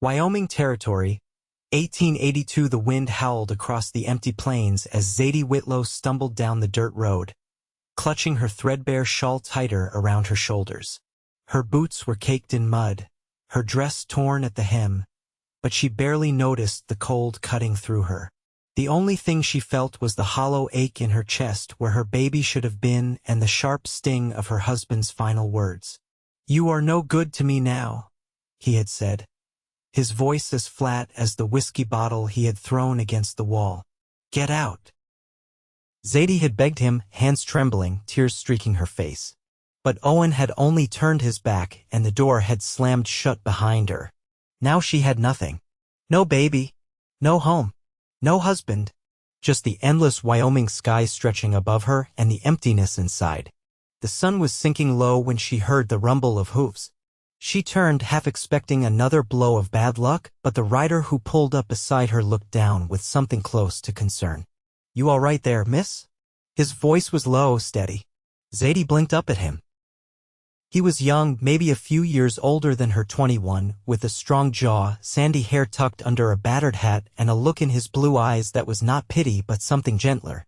Wyoming Territory, 1882. The wind howled across the empty plains as Zadie Whitlow stumbled down the dirt road, clutching her threadbare shawl tighter around her shoulders. Her boots were caked in mud, her dress torn at the hem, but she barely noticed the cold cutting through her. The only thing she felt was the hollow ache in her chest where her baby should have been and the sharp sting of her husband's final words. "You are no good to me now," he had said, his voice as flat as the whiskey bottle he had thrown against the wall. "Get out." Zadie had begged him, hands trembling, tears streaking her face. But Owen had only turned his back and the door had slammed shut behind her. Now she had nothing. No baby, no home, no husband, just the endless Wyoming sky stretching above her and the emptiness inside. The sun was sinking low when she heard the rumble of hooves. She turned, half expecting another blow of bad luck, but the rider who pulled up beside her looked down with something close to concern. "You all right there, miss?" His voice was low, steady. Zadie blinked up at him. He was young, maybe a few years older than her, 21, with a strong jaw, sandy hair tucked under a battered hat, and a look in his blue eyes that was not pity but something gentler.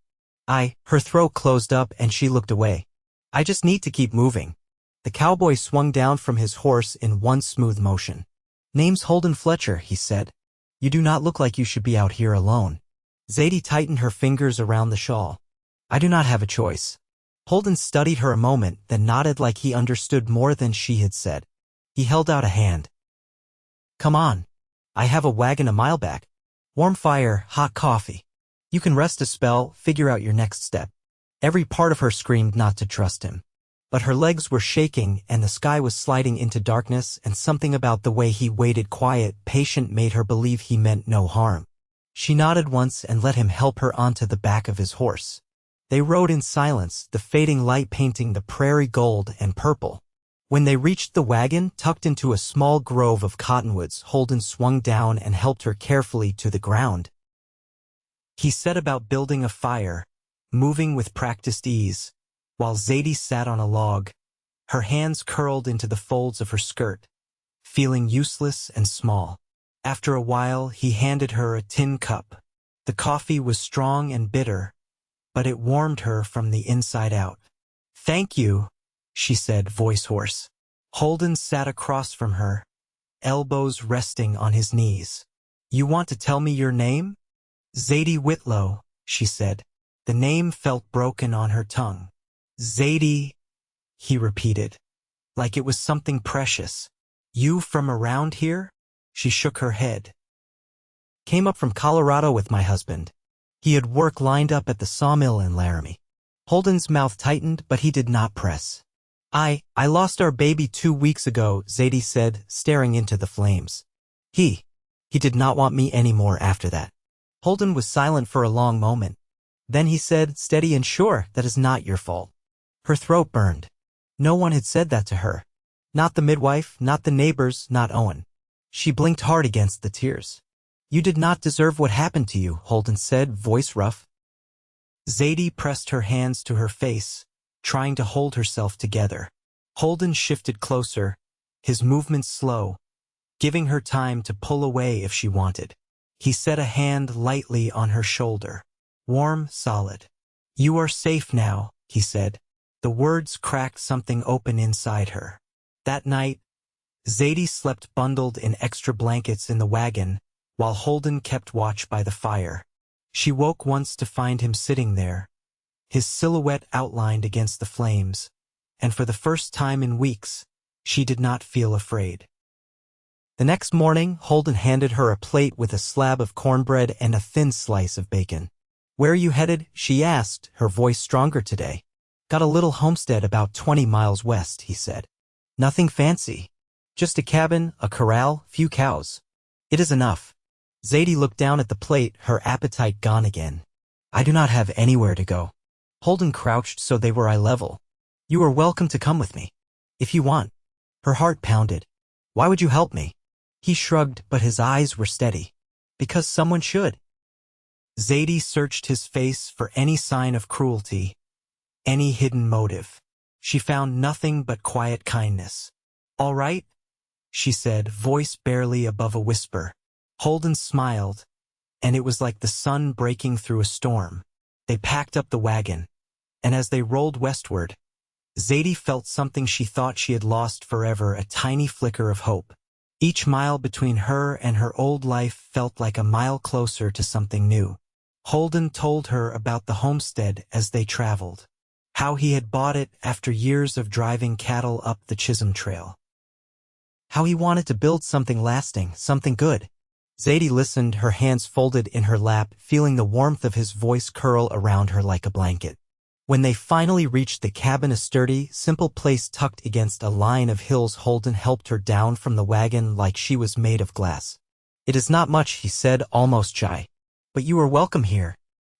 Her throat closed up and she looked away. "I just need to keep moving." The cowboy swung down from his horse in one smooth motion. "Name's Holden Fletcher," he said. "You do not look like you should be out here alone." Zadie tightened her fingers around the shawl. "I do not have a choice." Holden studied her a moment, then nodded like he understood more than she had said. He held out a hand. "Come on. I have a wagon a mile back. Warm fire, hot coffee. You can rest a spell, figure out your next step." Every part of her screamed not to trust him. But her legs were shaking and the sky was sliding into darkness, and something about the way he waited quiet, patient, made her believe he meant no harm. She nodded once and let him help her onto the back of his horse. They rode in silence, the fading light painting the prairie gold and purple. When they reached the wagon, tucked into a small grove of cottonwoods, Holden swung down and helped her carefully to the ground. He set about building a fire, moving with practiced ease, while Zadie sat on a log, her hands curled into the folds of her skirt, feeling useless and small. After a while, he handed her a tin cup. The coffee was strong and bitter, but it warmed her from the inside out. "Thank you," she said, voice hoarse. Holden sat across from her, elbows resting on his knees. "You want to tell me your name?" "Zadie Whitlow," she said. The name felt broken on her tongue. "Zadie," he repeated, like it was something precious. "You from around here?" She shook her head. "Came up from Colorado with my husband. He had work lined up at the sawmill in Laramie." Holden's mouth tightened, but he did not press. I lost our baby 2 weeks ago," Zadie said, staring into the flames. He did not want me anymore after that." Holden was silent for a long moment. Then he said, steady and sure, "That is not your fault." Her throat burned. No one had said that to her. Not the midwife, not the neighbors, not Owen. She blinked hard against the tears. "You did not deserve what happened to you," Holden said, voice rough. Zadie pressed her hands to her face, trying to hold herself together. Holden shifted closer, his movements slow, giving her time to pull away if she wanted. He set a hand lightly on her shoulder. Warm, solid. "You are safe now," he said. The words cracked something open inside her. That night, Zadie slept bundled in extra blankets in the wagon, while Holden kept watch by the fire. She woke once to find him sitting there, his silhouette outlined against the flames, and for the first time in weeks, she did not feel afraid. The next morning, Holden handed her a plate with a slab of cornbread and a thin slice of bacon. "Where are you headed?" she asked, her voice stronger today. "Got a little homestead about 20 miles west," he said. "Nothing fancy. Just a cabin, a corral, few cows. It is enough." Zadie looked down at the plate, her appetite gone again. "I do not have anywhere to go." Holden crouched so they were eye level. "You are welcome to come with me, if you want." Her heart pounded. "Why would you help me?" He shrugged, but his eyes were steady. "Because someone should." Zadie searched his face for any sign of cruelty, any hidden motive. She found nothing but quiet kindness. "All right," she said, voice barely above a whisper. Holden smiled, and it was like the sun breaking through a storm. They packed up the wagon, and as they rolled westward, Zadie felt something she thought she had lost forever, a tiny flicker of hope. Each mile between her and her old life felt like a mile closer to something new. Holden told her about the homestead as they traveled, how he had bought it after years of driving cattle up the Chisholm Trail, how he wanted to build something lasting, something good. Zadie listened, her hands folded in her lap, feeling the warmth of his voice curl around her like a blanket. When they finally reached the cabin, a sturdy, simple place tucked against a line of hills, Holden helped her down from the wagon like she was made of glass. "It is not much," he said, almost shy, "but you are welcome here."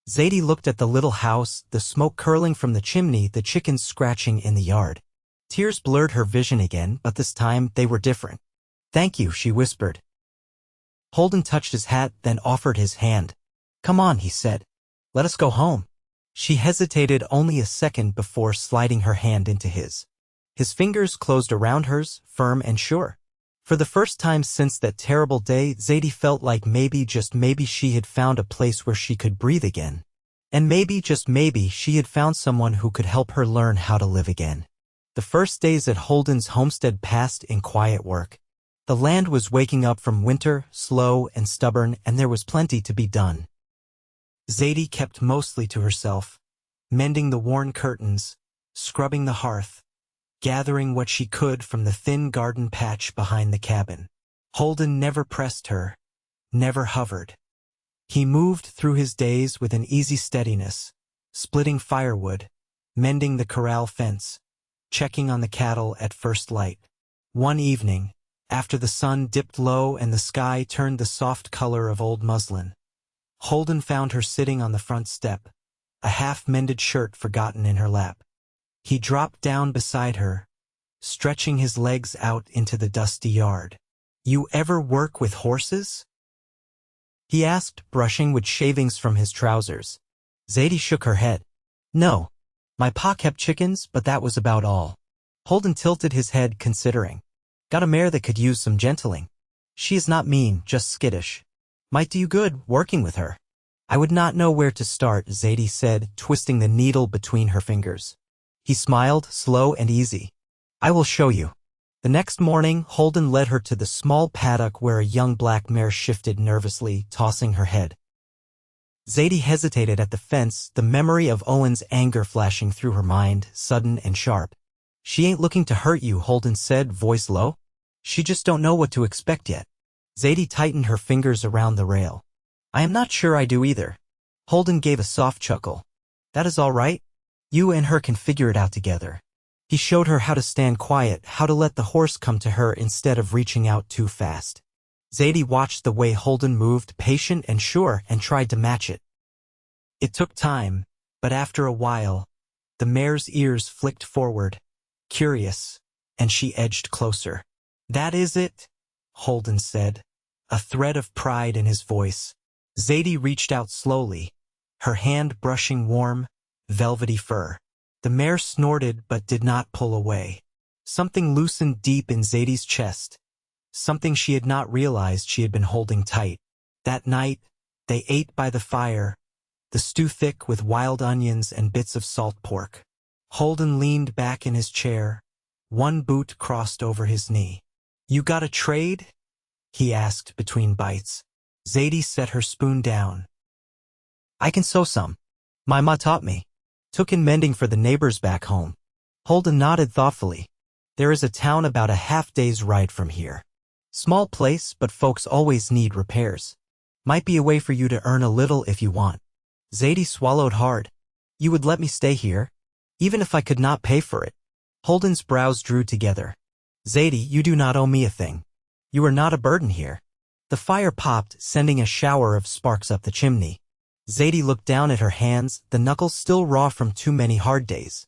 Zadie looked at the little house, the smoke curling from the chimney, the chickens scratching in the yard. Tears blurred her vision again, but this time they were different. "Thank you," she whispered. Holden touched his hat, then offered his hand. "Come on," he said. "Let us go home." She hesitated only a second before sliding her hand into his. His fingers closed around hers, firm and sure. For the first time since that terrible day, Zadie felt like maybe, just maybe, she had found a place where she could breathe again. And maybe, just maybe, she had found someone who could help her learn how to live again. The first days at Holden's homestead passed in quiet work. The land was waking up from winter, slow and stubborn, and there was plenty to be done. Zadie kept mostly to herself, mending the worn curtains, scrubbing the hearth, gathering what she could from the thin garden patch behind the cabin. Holden never pressed her, never hovered. He moved through his days with an easy steadiness, splitting firewood, mending the corral fence, checking on the cattle at first light. One evening, after the sun dipped low and the sky turned the soft color of old muslin, Holden found her sitting on the front step, a half-mended shirt forgotten in her lap. He dropped down beside her, stretching his legs out into the dusty yard. "You ever work with horses?" he asked, brushing wood shavings from his trousers. Zadie shook her head. "No. My pa kept chickens, but that was about all." Holden tilted his head, considering. "Got a mare that could use some gentling. She is not mean, just skittish. Might do you good, working with her." "I would not know where to start," Zadie said, twisting the needle between her fingers. He smiled, slow and easy. "I will show you." The next morning, Holden led her to the small paddock where a young black mare shifted nervously, tossing her head. Zadie hesitated at the fence, the memory of Owen's anger flashing through her mind, sudden and sharp. "She ain't looking to hurt you," Holden said, voice low. "She just don't know what to expect yet." Zadie tightened her fingers around the rail. "I am not sure I do either." Holden gave a soft chuckle. "That is all right. You and her can figure it out together." He showed her how to stand quiet, how to let the horse come to her instead of reaching out too fast. Zadie watched the way Holden moved, patient and sure, and tried to match it. It took time, but after a while, the mare's ears flicked forward, curious, and she edged closer. "That is it," Holden said, a thread of pride in his voice. Zadie reached out slowly, her hand brushing warm, velvety fur. The mare snorted but did not pull away. Something loosened deep in Zadie's chest, something she had not realized she had been holding tight. That night, they ate by the fire, the stew thick with wild onions and bits of salt pork. Holden leaned back in his chair, one boot crossed over his knee. "You got a trade?" he asked between bites. Zadie set her spoon down. "I can sew some. My ma taught me. Took in mending for the neighbors back home." Holden nodded thoughtfully. "There is a town about a half-day's ride from here. Small place, but folks always need repairs. Might be a way for you to earn a little if you want." Zadie swallowed hard. "You would let me stay here? Even if I could not pay for it?" Holden's brows drew together. "Zadie, you do not owe me a thing. You are not a burden here." The fire popped, sending a shower of sparks up the chimney. Zadie looked down at her hands, the knuckles still raw from too many hard days.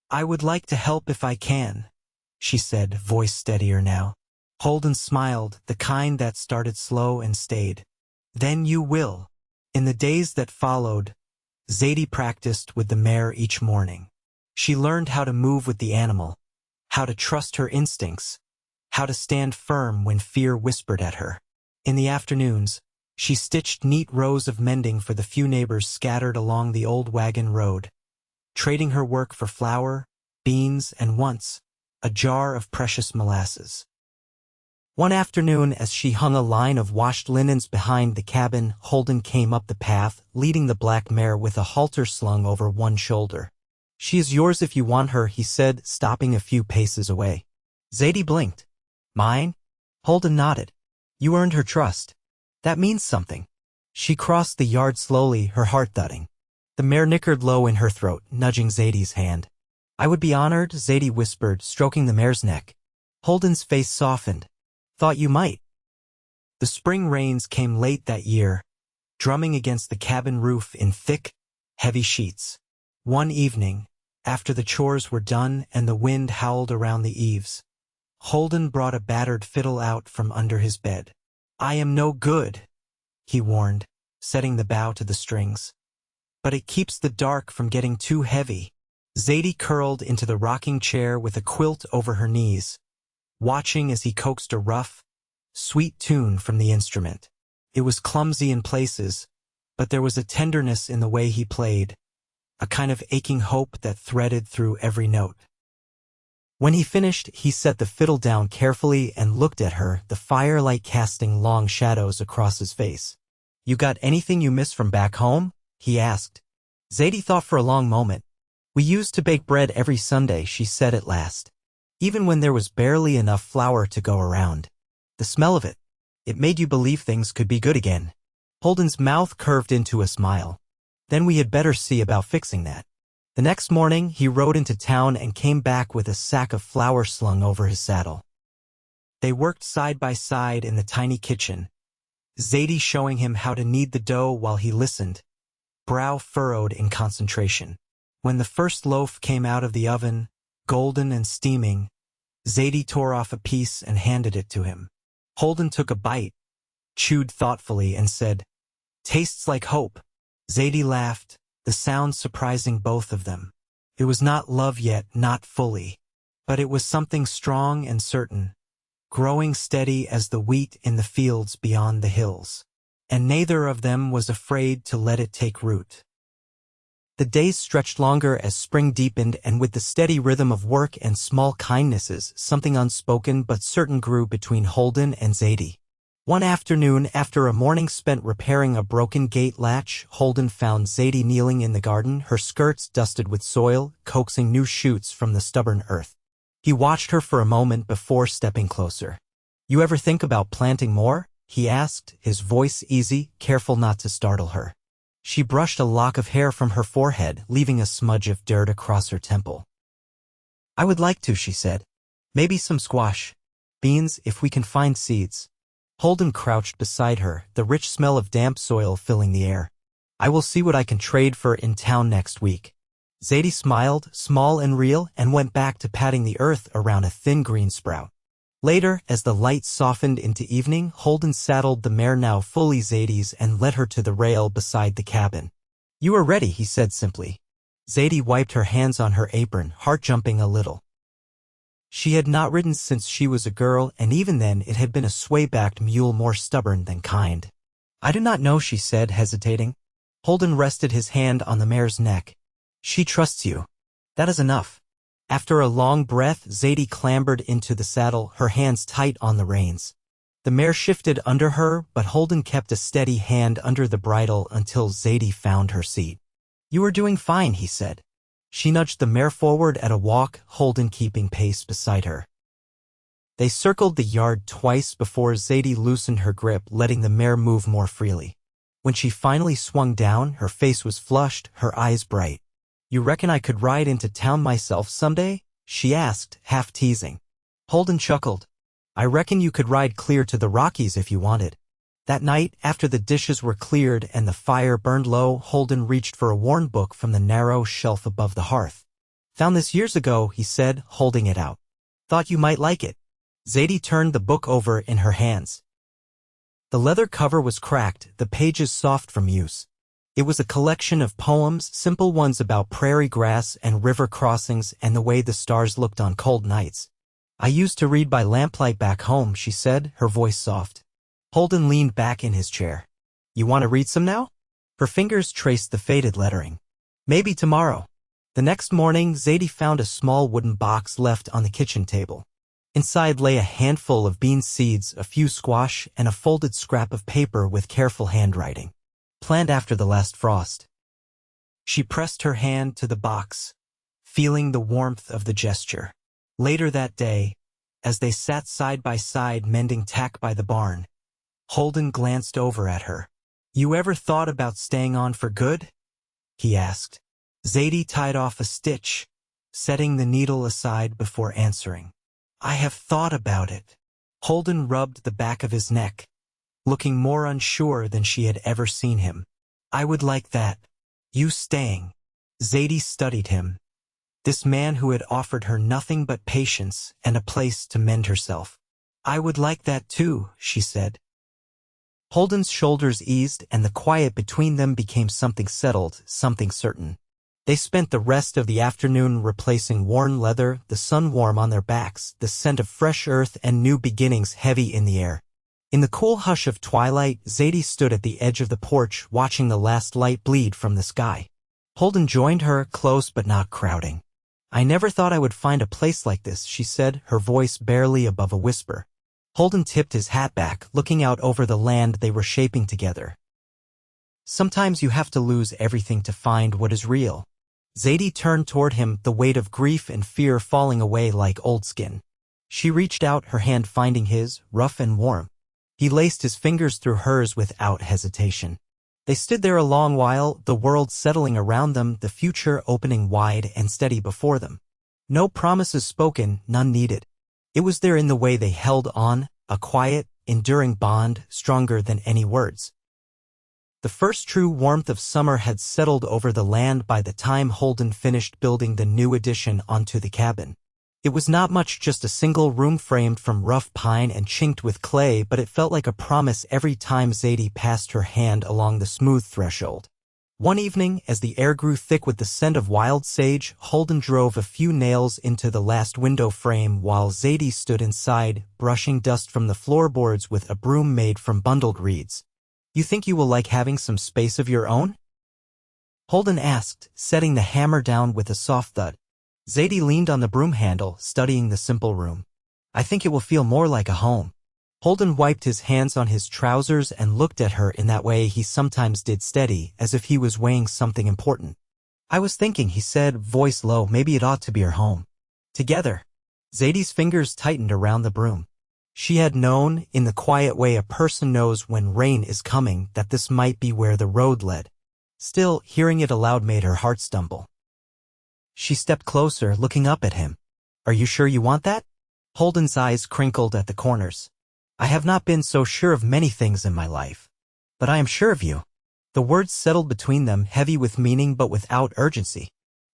"I would like to help if I can," she said, voice steadier now. Holden smiled, the kind that started slow and stayed. "Then you will." In the days that followed, Zadie practiced with the mare each morning. She learned how to move with the animal, how to trust her instincts, how to stand firm when fear whispered at her. In the afternoons, she stitched neat rows of mending for the few neighbors scattered along the old wagon road, trading her work for flour, beans, and once, a jar of precious molasses. One afternoon, as she hung a line of washed linens behind the cabin, Holden came up the path, leading the black mare with a halter slung over one shoulder. "She is yours if you want her," he said, stopping a few paces away. Zadie blinked. "Mine?" Holden nodded. "You earned her trust. That means something." She crossed the yard slowly, her heart thudding. The mare nickered low in her throat, nudging Zadie's hand. "I would be honored," Zadie whispered, stroking the mare's neck. Holden's face softened. "Thought you might." The spring rains came late that year, drumming against the cabin roof in thick, heavy sheets. One evening, after the chores were done and the wind howled around the eaves, Holden brought a battered fiddle out from under his bed. "I am no good," he warned, setting the bow to the strings. "But it keeps the dark from getting too heavy." Zadie curled into the rocking chair with a quilt over her knees, watching as he coaxed a rough, sweet tune from the instrument. It was clumsy in places, but there was a tenderness in the way he played, a kind of aching hope that threaded through every note. When he finished, he set the fiddle down carefully and looked at her, the firelight casting long shadows across his face. "You got anything you miss from back home?" he asked. Zadie thought for a long moment. "We used to bake bread every Sunday," she said at last. "Even when there was barely enough flour to go around. The smell of it, it made you believe things could be good again." Holden's mouth curved into a smile. "Then we had better see about fixing that." The next morning, he rode into town and came back with a sack of flour slung over his saddle. They worked side by side in the tiny kitchen, Zadie showing him how to knead the dough while he listened, brow furrowed in concentration. When the first loaf came out of the oven, golden and steaming, Zadie tore off a piece and handed it to him. Holden took a bite, chewed thoughtfully, and said, "Tastes like hope." Zadie laughed, the sound surprising both of them. It was not love yet, not fully, but it was something strong and certain, growing steady as the wheat in the fields beyond the hills. And neither of them was afraid to let it take root. The days stretched longer as spring deepened, and with the steady rhythm of work and small kindnesses, something unspoken but certain grew between Holden and Zadie. One afternoon, after a morning spent repairing a broken gate latch, Holden found Zadie kneeling in the garden, her skirts dusted with soil, coaxing new shoots from the stubborn earth. He watched her for a moment before stepping closer. "You ever think about planting more?" he asked, his voice easy, careful not to startle her. She brushed a lock of hair from her forehead, leaving a smudge of dirt across her temple. "I would like to," she said. "Maybe some squash. Beans, if we can find seeds." Holden crouched beside her, the rich smell of damp soil filling the air. "I will see what I can trade for in town next week." Zadie smiled, small and real, and went back to patting the earth around a thin green sprout. Later, as the light softened into evening, Holden saddled the mare, now fully Zadie's, and led her to the rail beside the cabin. "You are ready," he said simply. Zadie wiped her hands on her apron, heart jumping a little. She had not ridden since she was a girl, and even then it had been a sway-backed mule more stubborn than kind. "I do not know," she said, hesitating. Holden rested his hand on the mare's neck. "She trusts you. That is enough." After a long breath, Zadie clambered into the saddle, her hands tight on the reins. The mare shifted under her, but Holden kept a steady hand under the bridle until Zadie found her seat. "You are doing fine," he said. She nudged the mare forward at a walk, Holden keeping pace beside her. They circled the yard twice before Zadie loosened her grip, letting the mare move more freely. When she finally swung down, her face was flushed, her eyes bright. "You reckon I could ride into town myself someday?" she asked, half teasing. Holden chuckled. "I reckon you could ride clear to the Rockies if you wanted." That night, after the dishes were cleared and the fire burned low, Holden reached for a worn book from the narrow shelf above the hearth. "Found this years ago," he said, holding it out. "Thought you might like it." Zadie turned the book over in her hands. The leather cover was cracked, the pages soft from use. It was a collection of poems, simple ones about prairie grass and river crossings and the way the stars looked on cold nights. I used to read by lamplight back home, she said, her voice soft. Holden leaned back in his chair. You want to read some now? Her fingers traced the faded lettering. Maybe tomorrow. The next morning, Zadie found a small wooden box left on the kitchen table. Inside lay a handful of bean seeds, a few squash, and a folded scrap of paper with careful handwriting. Planned after the last frost. She pressed her hand to the box, feeling the warmth of the gesture. Later that day, as they sat side by side mending tack by the barn, Holden glanced over at her. You ever thought about staying on for good? He asked. Zadie tied off a stitch, setting the needle aside before answering. I have thought about it. Holden rubbed the back of his neck, looking more unsure than she had ever seen him. I would like that. You staying. Zadie studied him. This man who had offered her nothing but patience and a place to mend herself. I would like that too, she said. Holden's shoulders eased and the quiet between them became something settled, something certain. They spent the rest of the afternoon replacing worn leather, the sun warm on their backs, the scent of fresh earth and new beginnings heavy in the air. In the cool hush of twilight, Zadie stood at the edge of the porch watching the last light bleed from the sky. Holden joined her, close but not crowding. I never thought I would find a place like this, she said, her voice barely above a whisper. Holden tipped his hat back, looking out over the land they were shaping together. Sometimes you have to lose everything to find what is real. Zadie turned toward him, the weight of grief and fear falling away like old skin. She reached out, her hand finding his, rough and warm. He laced his fingers through hers without hesitation. They stood there a long while, the world settling around them, the future opening wide and steady before them. No promises spoken, none needed. It was there in the way they held on, a quiet, enduring bond, stronger than any words. The first true warmth of summer had settled over the land by the time Holden finished building the new addition onto the cabin. It was not much, just a single room framed from rough pine and chinked with clay, but it felt like a promise every time Zadie passed her hand along the smooth threshold. One evening, as the air grew thick with the scent of wild sage, Holden drove a few nails into the last window frame while Zadie stood inside, brushing dust from the floorboards with a broom made from bundled reeds. You think you will like having some space of your own? Holden asked, setting the hammer down with a soft thud. Zadie leaned on the broom handle, studying the simple room. I think it will feel more like a home. Holden wiped his hands on his trousers and looked at her in that way he sometimes did, steady, as if he was weighing something important. I was thinking, he said, voice low, maybe it ought to be our home. Together. Zadie's fingers tightened around the broom. She had known, in the quiet way a person knows when rain is coming, that this might be where the road led. Still, hearing it aloud made her heart stumble. She stepped closer, looking up at him. Are you sure you want that? Holden's eyes crinkled at the corners. I have not been so sure of many things in my life. But I am sure of you. The words settled between them, heavy with meaning but without urgency.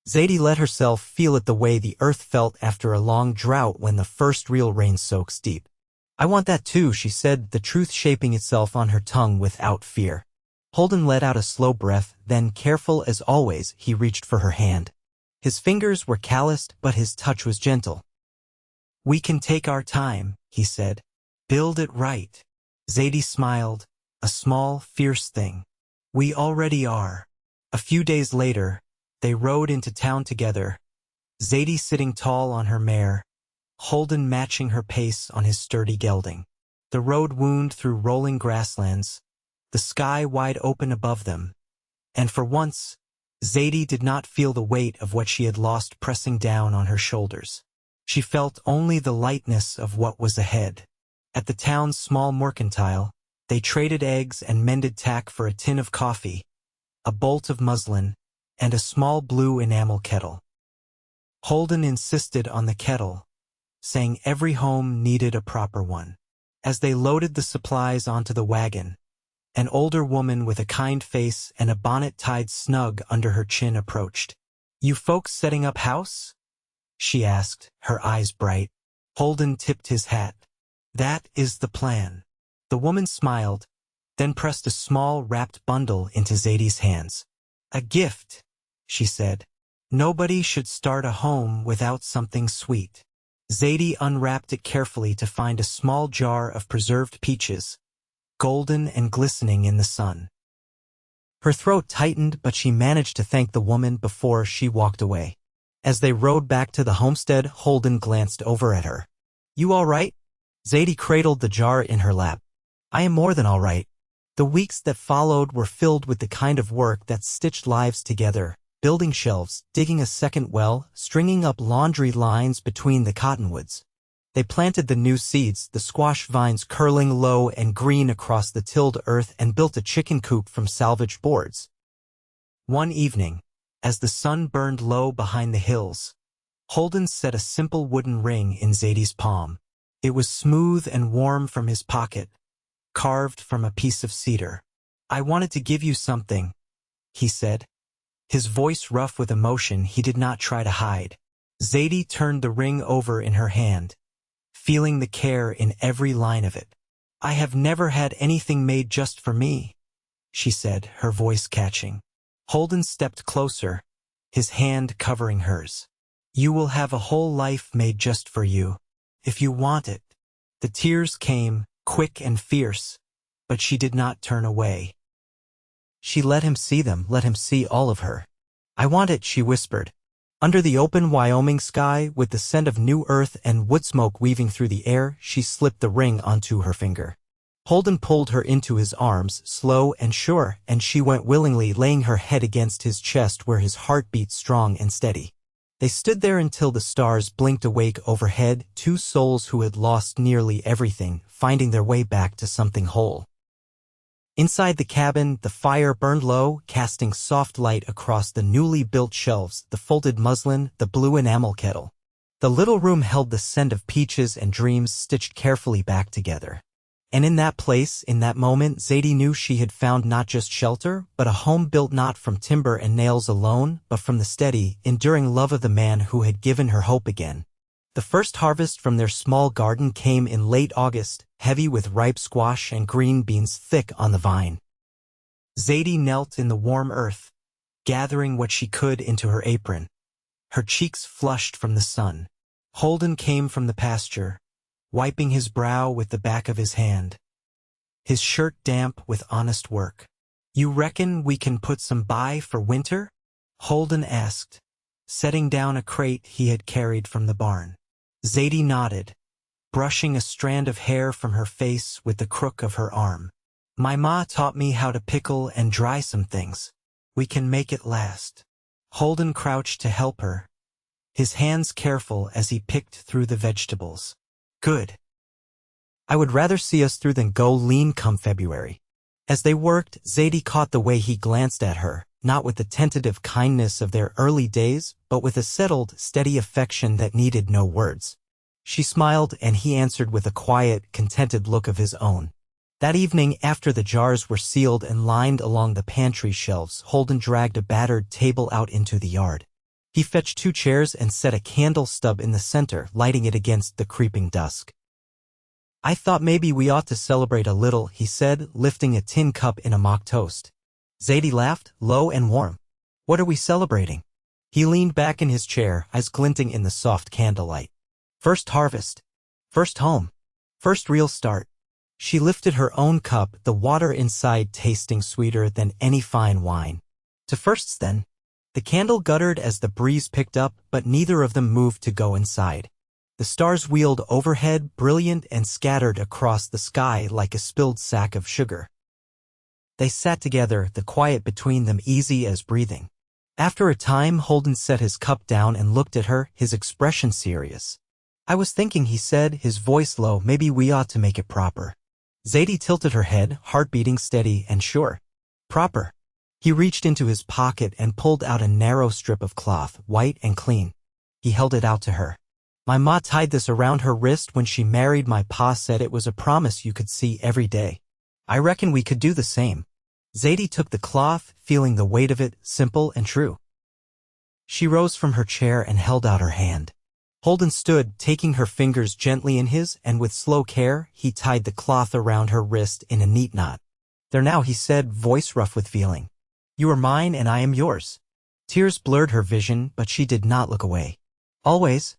Zadie let herself feel it the way the earth felt after a long drought when the first real rain soaks deep. I want that too, she said, the truth shaping itself on her tongue without fear. Holden let out a slow breath, then, careful as always, he reached for her hand. His fingers were calloused, but his touch was gentle. We can take our time, he said. Build it right. Zadie smiled, a small, fierce thing. We already are. A few days later, they rode into town together, Zadie sitting tall on her mare, Holden matching her pace on his sturdy gelding. The road wound through rolling grasslands, the sky wide open above them, and for once, Zadie did not feel the weight of what she had lost pressing down on her shoulders. She felt only the lightness of what was ahead. At the town's small mercantile, they traded eggs and mended tack for a tin of coffee, a bolt of muslin, and a small blue enamel kettle. Holden insisted on the kettle, saying every home needed a proper one. As they loaded the supplies onto the wagon, an older woman with a kind face and a bonnet tied snug under her chin approached. You folks setting up house? She asked, her eyes bright. Holden tipped his hat. That is the plan. The woman smiled, then pressed a small wrapped bundle into Zadie's hands. A gift, she said. Nobody should start a home without something sweet. Zadie unwrapped it carefully to find a small jar of preserved peaches, golden and glistening in the sun. Her throat tightened, but she managed to thank the woman before she walked away. As they rode back to the homestead, Holden glanced over at her. "You all right?" Zadie cradled the jar in her lap. "I am more than all right." The weeks that followed were filled with the kind of work that stitched lives together, building shelves, digging a second well, stringing up laundry lines between the cottonwoods. They planted the new seeds, the squash vines curling low and green across the tilled earth, and built a chicken coop from salvaged boards. One evening, as the sun burned low behind the hills, Holden set a simple wooden ring in Zadie's palm. It was smooth and warm from his pocket, carved from a piece of cedar. "I wanted to give you something," he said, his voice rough with emotion he did not try to hide. Zadie turned the ring over in her hand, feeling the care in every line of it. "I have never had anything made just for me," she said, her voice catching. Holden stepped closer, his hand covering hers. "You will have a whole life made just for you, if you want it." The tears came, quick and fierce, but she did not turn away. She let him see them, let him see all of her. "I want it," she whispered. Under the open Wyoming sky, with the scent of new earth and wood smoke weaving through the air, she slipped the ring onto her finger. Holden pulled her into his arms, slow and sure, and she went willingly, laying her head against his chest where his heart beat strong and steady. They stood there until the stars blinked awake overhead, two souls who had lost nearly everything, finding their way back to something whole. Inside the cabin, the fire burned low, casting soft light across the newly built shelves, the folded muslin, the blue enamel kettle. The little room held the scent of peaches and dreams stitched carefully back together. And in that place, in that moment, Zadie knew she had found not just shelter, but a home built not from timber and nails alone, but from the steady, enduring love of the man who had given her hope again. The first harvest from their small garden came in late August, heavy with ripe squash and green beans thick on the vine. Zadie knelt in the warm earth, gathering what she could into her apron, her cheeks flushed from the sun. Holden came from the pasture, wiping his brow with the back of his hand, his shirt damp with honest work. "You reckon we can put some by for winter?" Holden asked, setting down a crate he had carried from the barn. Zadie nodded, brushing a strand of hair from her face with the crook of her arm. "My ma taught me how to pickle and dry some things. We can make it last." Holden crouched to help her, his hands careful as he picked through the vegetables. "Good. I would rather see us through than go lean come February." As they worked, Zadie caught the way he glanced at her, not with the tentative kindness of their early days, but with a settled, steady affection that needed no words. She smiled, and he answered with a quiet, contented look of his own. That evening, after the jars were sealed and lined along the pantry shelves, Holden dragged a battered table out into the yard. He fetched 2 chairs and set a candle stub in the center, lighting it against the creeping dusk. "I thought maybe we ought to celebrate a little," he said, lifting a tin cup in a mock toast. Zadie laughed, low and warm. "What are we celebrating?" He leaned back in his chair, eyes glinting in the soft candlelight. "First harvest. First home. First real start." She lifted her own cup, the water inside tasting sweeter than any fine wine. "To firsts, then." The candle guttered as the breeze picked up, but neither of them moved to go inside. The stars wheeled overhead, brilliant and scattered across the sky like a spilled sack of sugar. They sat together, the quiet between them easy as breathing. After a time, Holden set his cup down and looked at her, his expression serious. "I was thinking," he said, his voice low, "maybe we ought to make it proper." Zadie tilted her head, heart beating steady and sure. "Proper." He reached into his pocket and pulled out a narrow strip of cloth, white and clean. He held it out to her. "My ma tied this around her wrist when she married my pa, said it was a promise you could see every day. I reckon we could do the same." Zadie took the cloth, feeling the weight of it, simple and true. She rose from her chair and held out her hand. Holden stood, taking her fingers gently in his, and with slow care, he tied the cloth around her wrist in a neat knot. "There now," he said, voice rough with feeling. "You are mine and I am yours." Tears blurred her vision, but she did not look away. "Always?"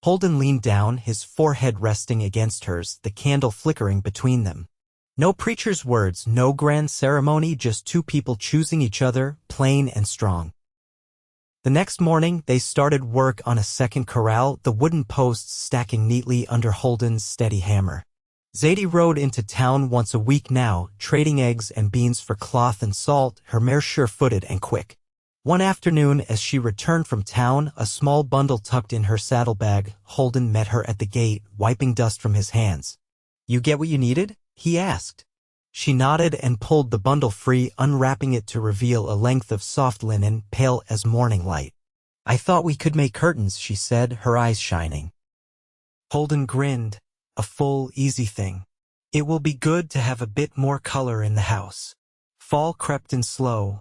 Holden leaned down, his forehead resting against hers, the candle flickering between them. No preacher's words, no grand ceremony, just two people choosing each other, plain and strong. The next morning, they started work on a second corral, the wooden posts stacking neatly under Holden's steady hammer. Zadie rode into town once a week now, trading eggs and beans for cloth and salt, her mare sure-footed and quick. One afternoon, as she returned from town, a small bundle tucked in her saddlebag, Holden met her at the gate, wiping dust from his hands. "You get what you needed?" he asked. She nodded and pulled the bundle free, unwrapping it to reveal a length of soft linen, pale as morning light. "I thought we could make curtains," she said, her eyes shining. Holden grinned. "A full, easy thing. It will be good to have a bit more color in the house." Fall crept in slow,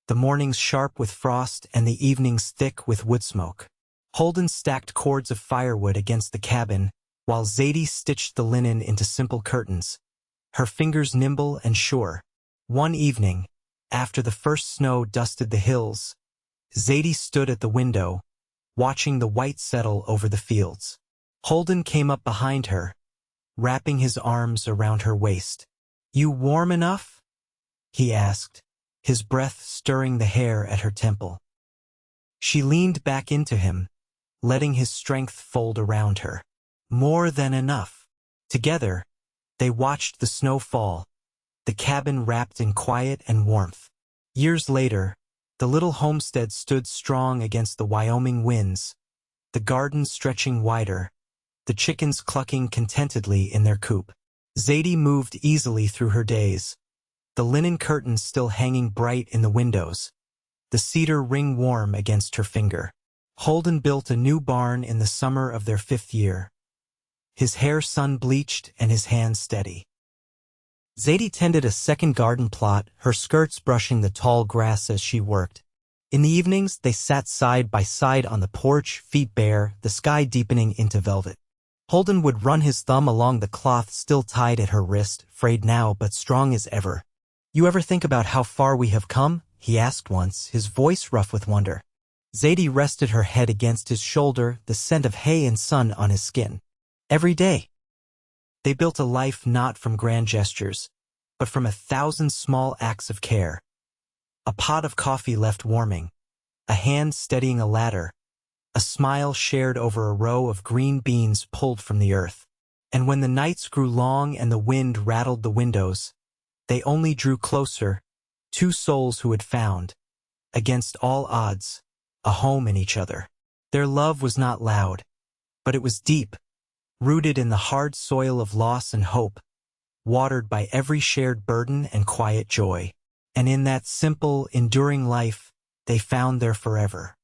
the mornings sharp with frost and the evenings thick with wood smoke. Holden stacked cords of firewood against the cabin, while Zadie stitched the linen into simple curtains, her fingers nimble and sure. One evening, after the first snow dusted the hills, Zadie stood at the window, watching the white settle over the fields. Holden came up behind her, wrapping his arms around her waist. "You warm enough?" he asked, his breath stirring the hair at her temple. She leaned back into him, letting his strength fold around her. More than enough. Together, they watched the snow fall, the cabin wrapped in quiet and warmth. Years later, the little homestead stood strong against the Wyoming winds, the garden stretching wider, the chickens clucking contentedly in their coop. Zadie moved easily through her days, the linen curtains still hanging bright in the windows, the cedar ring warm against her finger. Holden built a new barn in the summer of their 5th year, his hair sun-bleached and his hands steady. Zadie tended a second garden plot, her skirts brushing the tall grass as she worked. In the evenings, they sat side by side on the porch, feet bare, the sky deepening into velvet. Holden would run his thumb along the cloth still tied at her wrist, frayed now but strong as ever. "You ever think about how far we have come?" he asked once, his voice rough with wonder. Zadie rested her head against his shoulder, the scent of hay and sun on his skin. "Every day." They built a life not from grand gestures, but from 1,000 small acts of care. A pot of coffee left warming, a hand steadying a ladder, a smile shared over a row of green beans pulled from the earth. And when the nights grew long and the wind rattled the windows, they only drew closer, two souls who had found, against all odds, a home in each other. Their love was not loud, but it was deep, rooted in the hard soil of loss and hope, watered by every shared burden and quiet joy. And in that simple, enduring life, they found their forever.